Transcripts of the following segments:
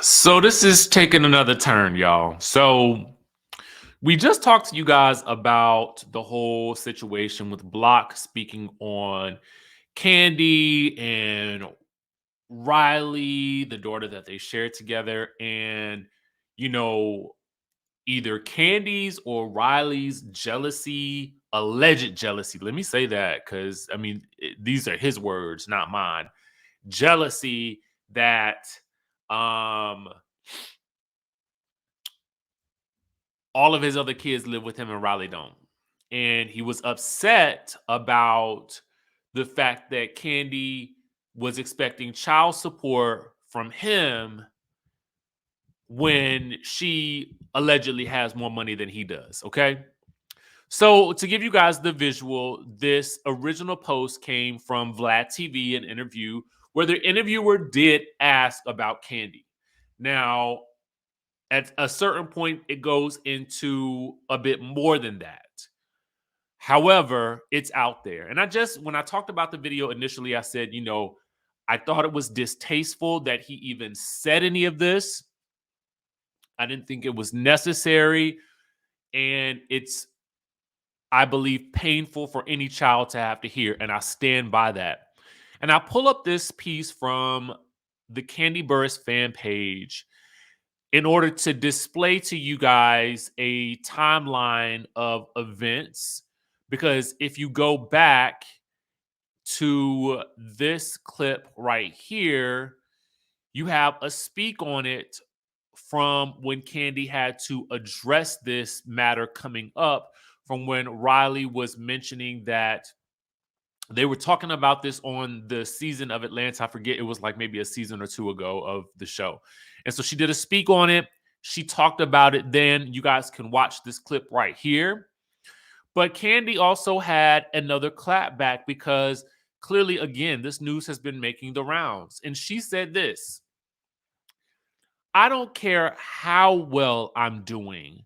So this is taking another turn, y'all. So we just talked to you guys about the whole situation with Block speaking on Kandi and Riley, the daughter that they shared together, and you know, either Candy's or Riley's jealousy, alleged jealousy. Let me say that because these are his words, not mine. Jealousy that um all of his other kids live with him and Riley don't. And he was upset about the fact that Kandi was expecting child support from him when she allegedly has more money than he does. Okay. So, to give you guys the visual, this original post came from Vlad TV, an interview where the interviewer did ask about Kandi. Now, at a certain point, it goes into a bit more than that. However, it's out there. And when I talked about the video initially, I said, I thought it was distasteful that he even said any of this. I didn't think it was necessary. And it's, I believe, painful for any child to have to hear. And I stand by that. And I pull up this piece from the Kandi Burruss fan page in order to display to you guys a timeline of events. Because if you go back to this clip right here, you have a speak on it from when Kandi had to address this matter coming up, from when Riley was mentioning that they were talking about this on the season of Atlanta. I forget, it was like maybe a season or two ago of the show. And so she did a speak on it. She talked about it then. You guys can watch this clip right here. But Kandi also had another clapback because clearly, again, this news has been making the rounds. And she said this: I don't care how well I'm doing.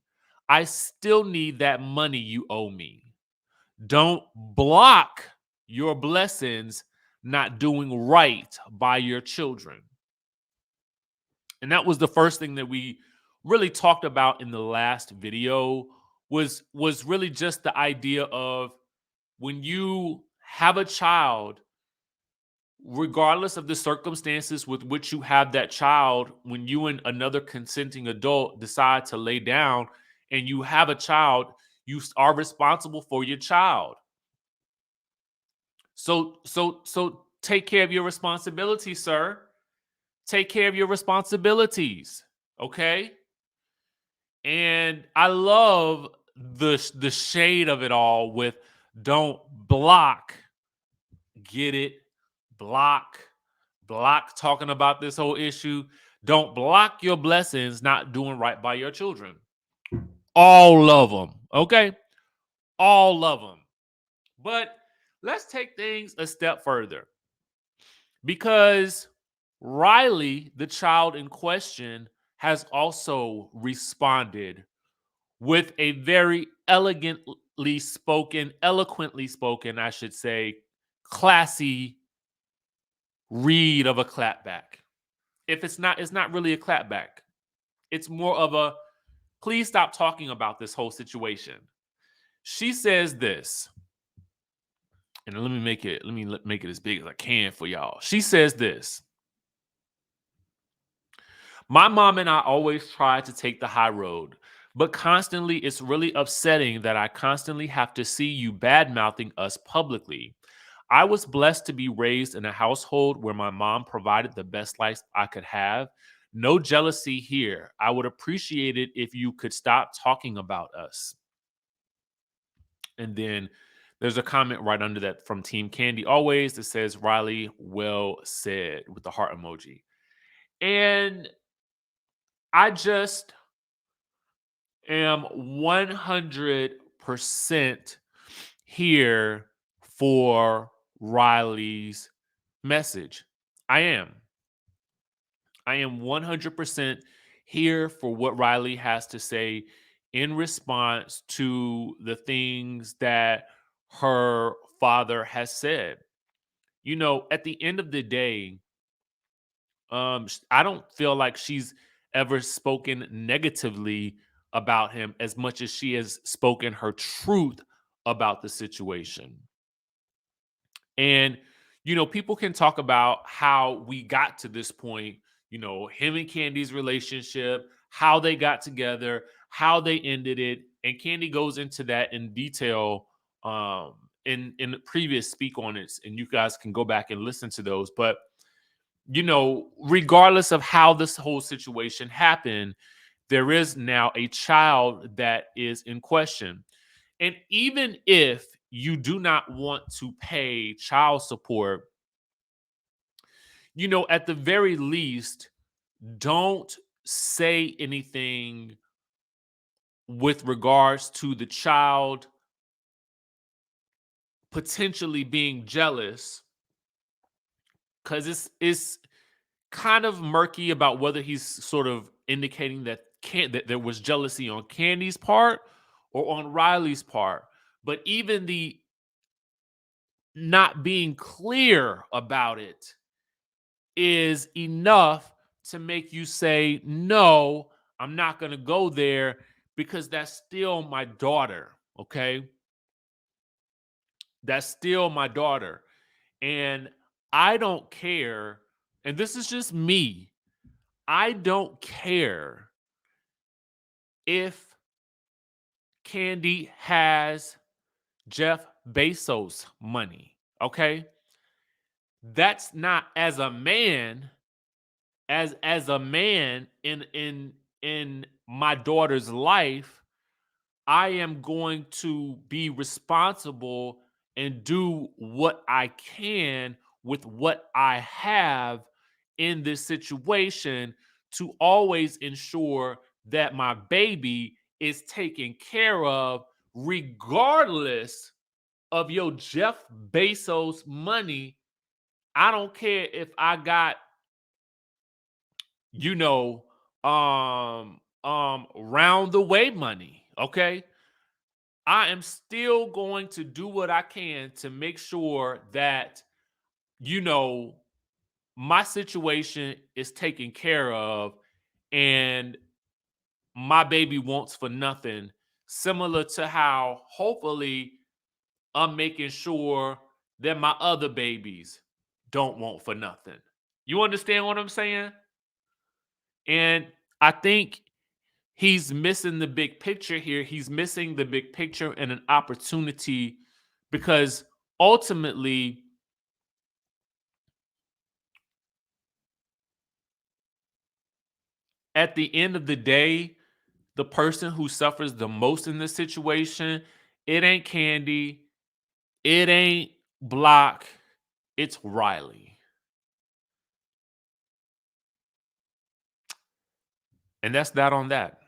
I still need that money you owe me. Don't block your blessings not doing right by your children. And that was the first thing that we really talked about in the last video was really just the idea of when you have a child, regardless of the circumstances with which you have that child, when you and another consenting adult decide to lay down and you have a child, you are responsible for your child. So take care of your responsibilities, sir. Take care of your responsibilities, okay? And I love the shade of it all with don't block. Get it? Block talking about this whole issue. Don't block your blessings not doing right by your children. All of them, okay? All of them. But let's take things a step further. Because Riley, the child in question, has also responded with a very eloquently spoken, I should say, classy read of a clapback. It's not really a clapback. It's more of a, please stop talking about this whole situation. She says this, and let me make it as big as I can for y'all. She says this: my mom and I always try to take the high road, but constantly it's really upsetting that I constantly have to see you bad-mouthing us publicly. I was blessed to be raised in a household where my mom provided the best life I could have. No jealousy here. I would appreciate it if you could stop talking about us. And then there's a comment right under that from Team Kandi always that says, Riley, well said, with the heart emoji. And I just am 100% here for Riley's message. I am 100% here for what Riley has to say in response to the things that her father has said. At the end of the day, I don't feel like she's ever spoken negatively about him as much as she has spoken her truth about the situation. And, people can talk about how we got to this point, him and Candy's relationship, how they got together, how they ended it. And Candy goes into that in detail in the previous speak on it. And you guys can go back and listen to those. But, regardless of how this whole situation happened, there is now a child that is in question. And even if you do not want to pay child support, at the very least, don't say anything with regards to the child potentially being jealous, because it's kind of murky about whether he's sort of indicating that there was jealousy on Candy's part or on Riley's part. But even the not being clear about it is enough to make you say, no, I'm not going to go there because that's still my daughter. Okay. That's still my daughter. And I don't care. And this is just me. I don't care if Candy has Jeff Bezos money. Okay. That's not as a man, as a man in my daughter's life, I am going to be responsible and do what I can with what I have in this situation to always ensure that my baby is taken care of regardless of your Jeff Bezos money. I don't care if I got, you know, round the way money. Okay. I am still going to do what I can to make sure that, you know, my situation is taken care of and my baby wants for nothing, similar to how hopefully I'm making sure that my other babies don't want for nothing. You understand what I'm saying? And I think he's missing the big picture here. He's missing the big picture and an opportunity because ultimately, at the end of the day, the person who suffers the most in this situation, it ain't Candy, it ain't Block, it's Riley. And that's that on that.